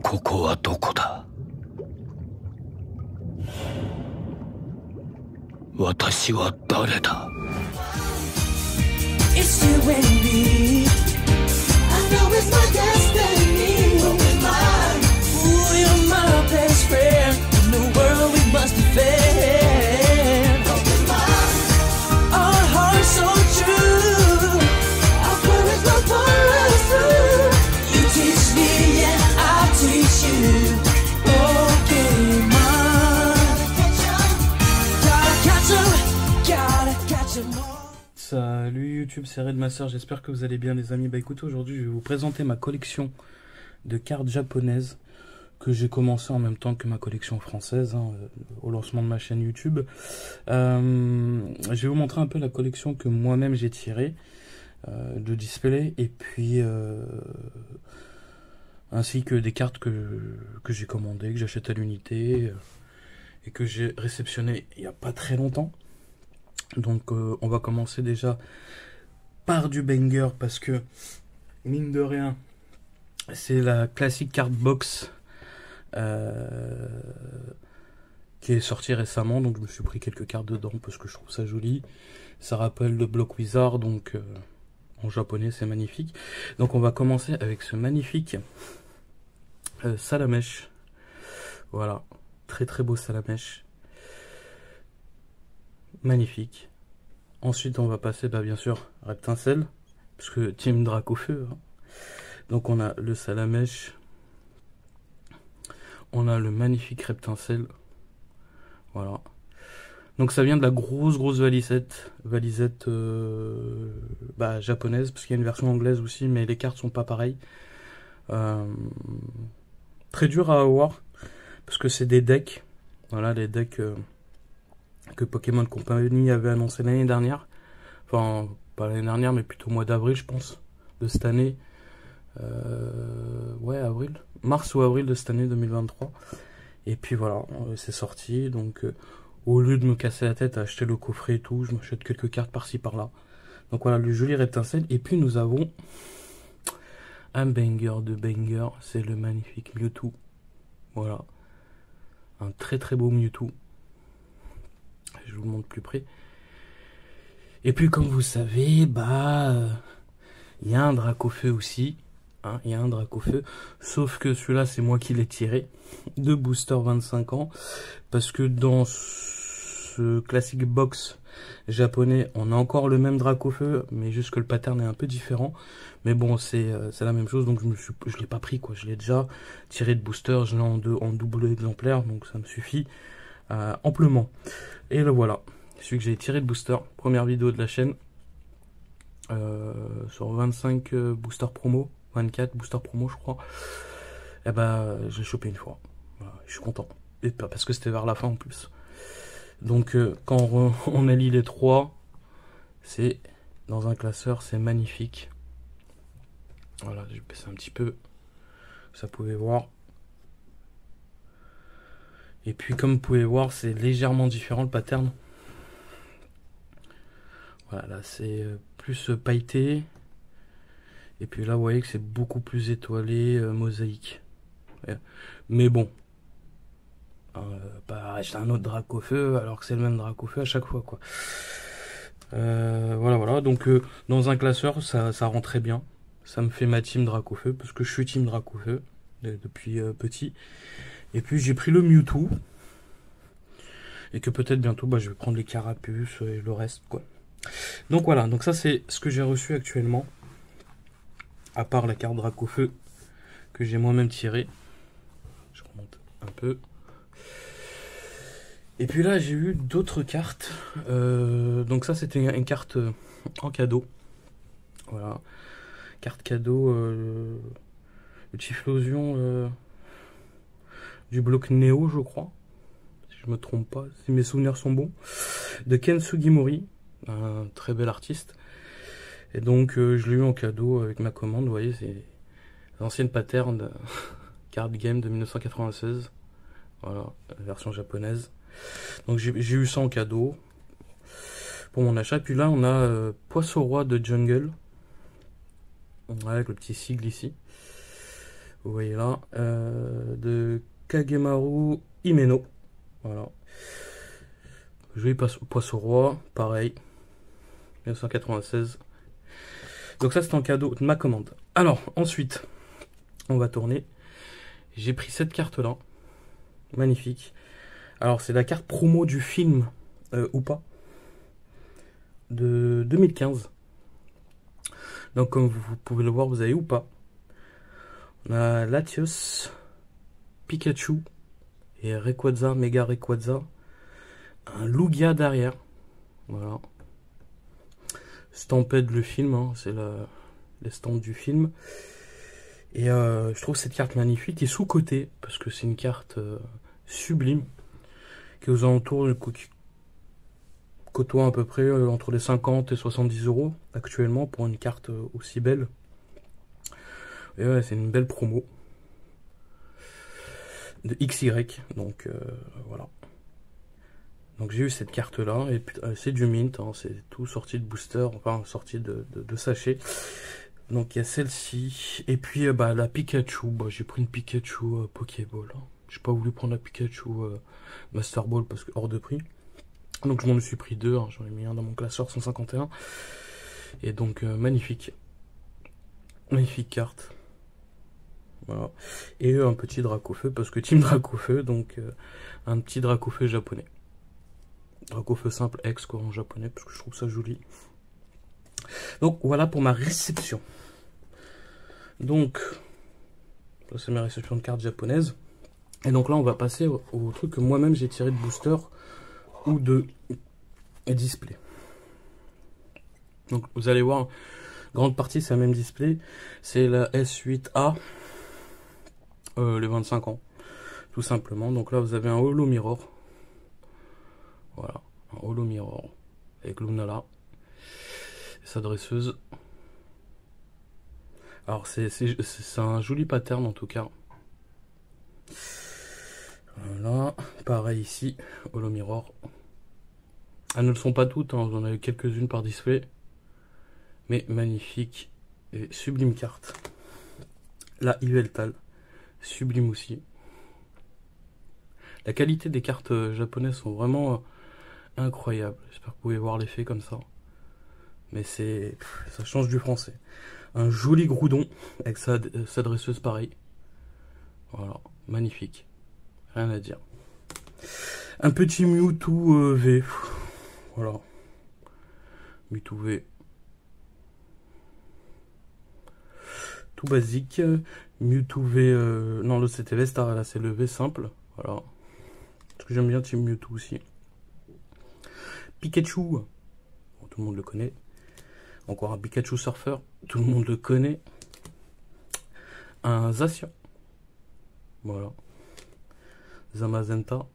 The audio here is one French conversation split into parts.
ここはどこだ。私は誰だ。 It's you and me. I know it's my destiny. Ooh, you're my best friend. In the world we must be fair. Our hearts so true. Our courage will pull us through. You teach me and I'll teach you. Okay, mom. Gotta catch 'em. Gotta catch 'em all. Salut YouTube, c'est Red Master, j'espère que vous allez bien les amis. Bah écoutez, aujourd'hui je vais vous présenter ma collection de cartes japonaises que j'ai commencé en même temps que ma collection française au lancement de ma chaîne YouTube. Je vais vous montrer un peu la collection que moi-même j'ai tirée de display et puis ainsi que des cartes que j'ai commandées, que j'achète à l'unité et que j'ai réceptionné il n'y a pas très longtemps. Donc on va commencer déjà par du banger parce que mine de rien c'est la classique card box qui est sortie récemment, donc je me suis pris quelques cartes dedans parce que je trouve ça joli. Ça rappelle le Block Wizard, donc en japonais c'est magnifique. Donc on va commencer avec ce magnifique Salamèche. Voilà, très très beau Salamèche. Magnifique. Ensuite on va passer bien sûr Reptincelle, parce que Team Dracofeu. Donc on a le Salamèche, on a le magnifique Reptincelle. Voilà. Donc ça vient de la grosse valisette japonaise, parce qu'il y a une version anglaise aussi, mais les cartes sont pas pareilles. Très dur à avoir, parce que c'est des decks. Voilà, les decks que Pokémon Company avait annoncé l'année dernière, enfin pas l'année dernière mais plutôt au mois d'avril je pense de cette année, ouais avril, mars ou avril de cette année 2023, et puis voilà c'est sorti. Donc au lieu de me casser la tête à acheter le coffret et tout, je m'achète quelques cartes par-ci par-là. Donc voilà le joli Reptincelle, et puis nous avons un banger de banger, c'est le magnifique Mewtwo. Voilà, un très très beau Mewtwo. Je vous le montre plus près. Et puis comme vous savez, bah il y a un Dracofeu aussi. Il y a un Dracofeu. Sauf que celui-là, c'est moi qui l'ai tiré. De booster 25 ans. Parce que dans ce classique box japonais, on a encore le même Dracofeu. Mais juste que le pattern est un peu différent. Mais bon, c'est la même chose. Donc je l'ai pas pris, quoi. Je l'ai déjà tiré de booster. Je l'ai en double exemplaire. Donc ça me suffit amplement. Et le voilà, celui que j'ai tiré de booster, première vidéo de la chaîne, sur 25 boosters promo, 24 boosters promo je crois, et bah je l'ai chopé une fois, voilà, je suis content, et parce que c'était vers la fin en plus. Donc quand on allie les trois, c'est dans un classeur, c'est magnifique. Voilà, je vais baisser un petit peu, ça pouvait voir. Et puis comme vous pouvez voir, c'est légèrement différent le pattern. Voilà, là c'est plus pailleté. Et puis là vous voyez que c'est beaucoup plus étoilé, mosaïque. Mais bon, pas acheter un autre Dracofeu alors que c'est le même Dracofeu à chaque fois, quoi. Voilà, donc dans un classeur ça rend très bien. Ça me fait ma team Dracofeu, parce que je suis team Dracofeu depuis petit. Et puis j'ai pris le Mewtwo. Et que peut-être bientôt je vais prendre les carapuces et le reste, quoi. Donc voilà, donc ça c'est ce que j'ai reçu actuellement. À part la carte Dracofeu que j'ai moi-même tirée. Je remonte un peu. Et puis là j'ai eu d'autres cartes. Donc ça c'était une carte en cadeau. Voilà. Carte cadeau. Le Typhlosion du bloc Néo, je crois, si je me trompe pas, si mes souvenirs sont bons, de Ken Sugimori, un très bel artiste. Et donc je l'ai eu en cadeau avec ma commande. Vous voyez, c'est l'ancienne pattern de card game de 1996, voilà, la version japonaise. Donc j'ai eu ça en cadeau pour mon achat. Puis là on a Poisson Roi de Jungle, avec le petit sigle ici. Vous voyez là, de Kagemaru Himeno. Voilà. Joli poisson roi, pareil. 1996. Donc ça c'est un cadeau de ma commande. Alors ensuite, on va tourner. J'ai pris cette carte là. Magnifique. Alors c'est la carte promo du film ou pas de 2015. Donc comme vous pouvez le voir, vous avez ou pas. On a Latios, Pikachu et Rayquaza, Mega Rayquaza. Un Lugia derrière. Voilà. Stampede le film, hein, c'est l'estampe du film. Et je trouve cette carte magnifique et sous-cotée, parce que c'est une carte sublime, qui est aux alentours, côtoie à peu près entre les 50 et 70 € actuellement pour une carte aussi belle. Et ouais, c'est une belle promo de XY, donc voilà. Donc j'ai eu cette carte là, et c'est du mint, hein, c'est tout sorti de booster, enfin sorti de sachet. Donc il y a celle-ci, et puis la Pikachu, j'ai pris une Pikachu Pokéball. Hein. J'ai pas voulu prendre la Pikachu Master Ball parce que hors de prix. Donc je m'en suis pris deux, hein, j'en ai mis un dans mon classeur 151. Et donc magnifique. Magnifique carte. Voilà. Et un petit Dracofeu, parce que Team Dracofeu, donc un petit Dracofeu japonais. Dracofeu simple X quoi en japonais, parce que je trouve ça joli. Donc voilà pour ma réception. Donc ça c'est ma réception de cartes japonaises. Et donc là on va passer au truc que moi-même j'ai tiré de booster ou de display. Donc vous allez voir, grande partie c'est la même display. C'est la S8A, les 25 ans. Tout simplement. Donc là vous avez un Holo Mirror. Voilà, un Holo Mirror avec Lunala, sa dresseuse. Alors c'est un joli pattern en tout cas. Voilà, pareil ici, Holo Mirror. Elles ne le sont pas toutes, hein, j'en ai quelques-unes par display. Mais magnifique et sublime carte. La Yveltal, sublime aussi. La qualité des cartes japonaises sont vraiment incroyables. J'espère que vous pouvez voir l'effet comme ça. Mais ça change du français. Un joli Groudon avec sa dresseuse pareil. Voilà, magnifique. Rien à dire. Un petit Mewtwo V. Voilà. Mewtwo V. Tout basique. Mewtwo V. Non, l'autre c'était V-Star, là c'est le V simple. Voilà. Parce que j'aime bien Team Mewtwo aussi. Pikachu. Bon, tout le monde le connaît. Encore un Pikachu Surfer. Tout le monde le connaît. Un Zacian. Voilà. Zamazenta.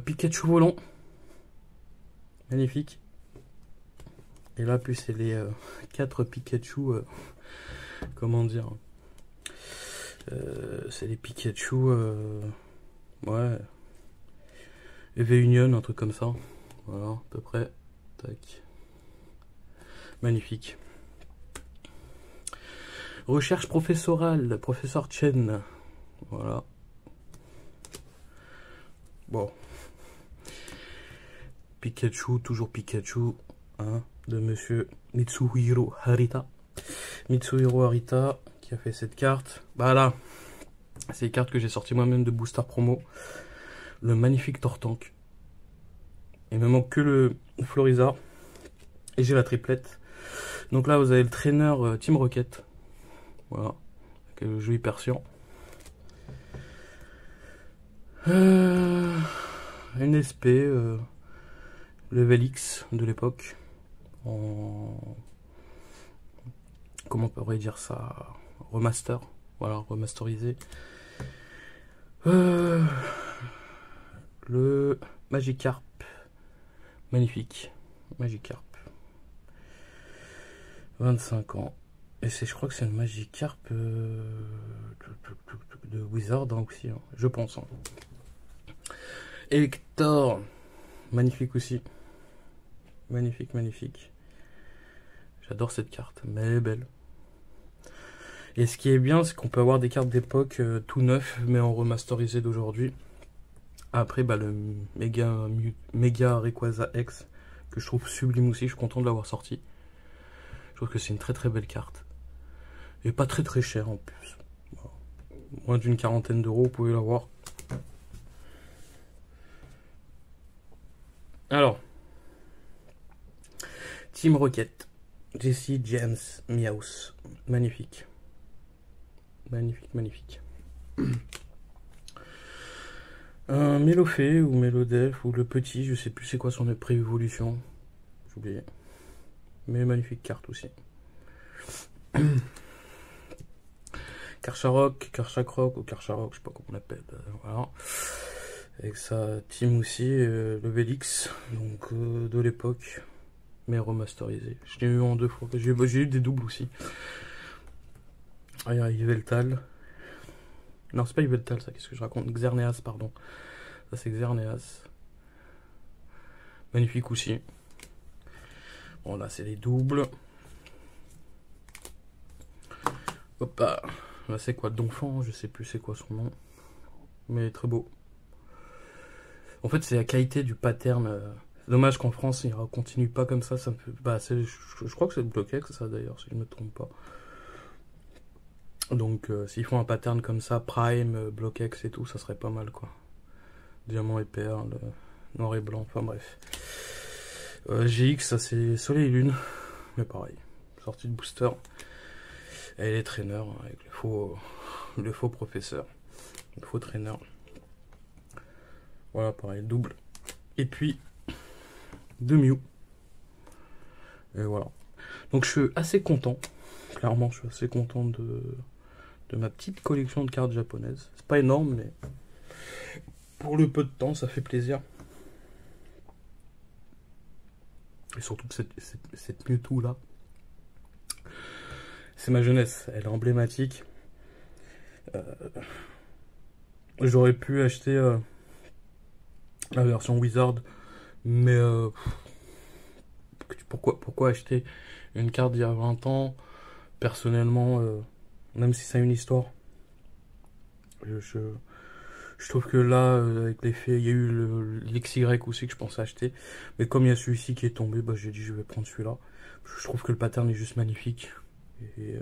Pikachu volant. Magnifique. Et là, plus c'est les 4 Pikachu. Comment dire, c'est les Pikachu. Ouais. EV-Union, un truc comme ça. Voilà, à peu près. Tac. Magnifique. Recherche professorale, professeur Chen. Voilà. Bon. Pikachu, toujours Pikachu, hein, de monsieur Mitsuhiro Harita. Mitsuhiro Harita qui a fait cette carte. Bah là, c'est une carte que j'ai sorti moi-même de booster promo. Le magnifique Tortank. Il me manque que le Florizard. Et j'ai la triplette. Donc là, vous avez le traîneur Team Rocket. Voilà. Avec le joli Persian. Une SP. Level X de l'époque. Comment on pourrait dire ça? Remaster. Voilà, remasterisé. Le Magikarp. Magnifique. Magikarp. 25 ans. Et je crois que c'est le Magikarp de Wizard hein, aussi. Hein, je pense. Hein. Hector. Magnifique aussi. Magnifique, magnifique. J'adore cette carte. Mais elle est belle. Et ce qui est bien, c'est qu'on peut avoir des cartes d'époque tout neuf, mais en remasterisé d'aujourd'hui. Après, bah, le Mega Rayquaza X, que je trouve sublime aussi, je suis content de l'avoir sorti. Je trouve que c'est une très très belle carte. Et pas très très cher en plus. Voilà. Moins d'une quarantaine d'euros, vous pouvez l'avoir. Alors, Team Rocket, Jesse James Meowth, magnifique. Magnifique, magnifique. Un Mélofée ou Mélodelf ou le petit, je sais plus c'est quoi son pré-évolution. J'ai oublié. Mais magnifique carte aussi. Karchakroc ou Karcharok, je sais pas comment on l'appelle. Voilà. Avec sa team aussi, le Vélix, donc de l'époque, mais remasterisé. Je l'ai eu en 2 fois. J'ai eu des doubles aussi. Ah, il y a Yveltal. Non, c'est pas Yveltal, ça, qu'est-ce que je raconte? Xerneas, pardon. Ça, c'est Xerneas. Magnifique aussi. Bon, là, c'est les doubles. Hop là. Là, c'est quoi? Donphan, je sais plus c'est quoi son nom. Mais très beau. En fait, c'est la qualité du pattern. Dommage qu'en France, il ne continue pas comme ça. Ça me fait... bah, je crois que c'est le Bloquex, ça d'ailleurs, si je ne me trompe pas. Donc, s'ils font un pattern comme ça, Prime, Bloquex et tout, ça serait pas mal, quoi. Diamant et perle, noir et blanc, enfin bref. GX, ça c'est Soleil et Lune, mais pareil. Sortie de booster. Et les traîneurs, avec le faux professeur. Le faux traîneur. Voilà, pareil, double. Et puis, 2 Mew. Et voilà. Donc je suis assez content. Clairement, je suis assez content de ma petite collection de cartes japonaises. C'est pas énorme, mais pour le peu de temps, ça fait plaisir. Et surtout que cette Mewtwo là, c'est ma jeunesse. Elle est emblématique. J'aurais pu acheter la version Wizard, mais pourquoi acheter une carte d'il y a 20 ans? Personnellement, même si ça a une histoire, je trouve que là, avec l'effet, il y a eu l'XY aussi que je pensais acheter, mais comme il y a celui-ci qui est tombé, bah, j'ai dit je vais prendre celui-là. Je trouve que le pattern est juste magnifique, et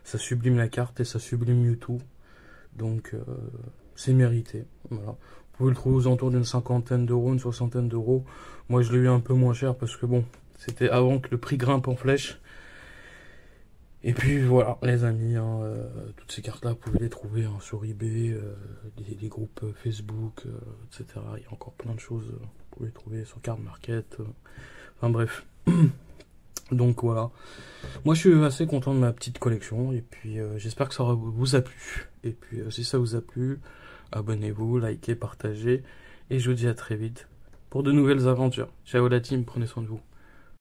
ça sublime la carte et ça sublime Mewtwo, donc c'est mérité. Voilà. Vous pouvez le trouver aux alentours d'une 50aine d'euros, une 60aine d'euros. Moi je l'ai eu un peu moins cher parce que bon, c'était avant que le prix grimpe en flèche. Et puis voilà les amis, hein, toutes ces cartes là vous pouvez les trouver hein, sur eBay, des groupes Facebook, etc. Il y a encore plein de choses, vous pouvez les trouver sur Card Market, enfin bref. Donc voilà, moi je suis assez content de ma petite collection et puis j'espère que ça vous a plu. Et puis si ça vous a plu, abonnez-vous, likez, partagez et je vous dis à très vite pour de nouvelles aventures. Ciao la team, prenez soin de vous.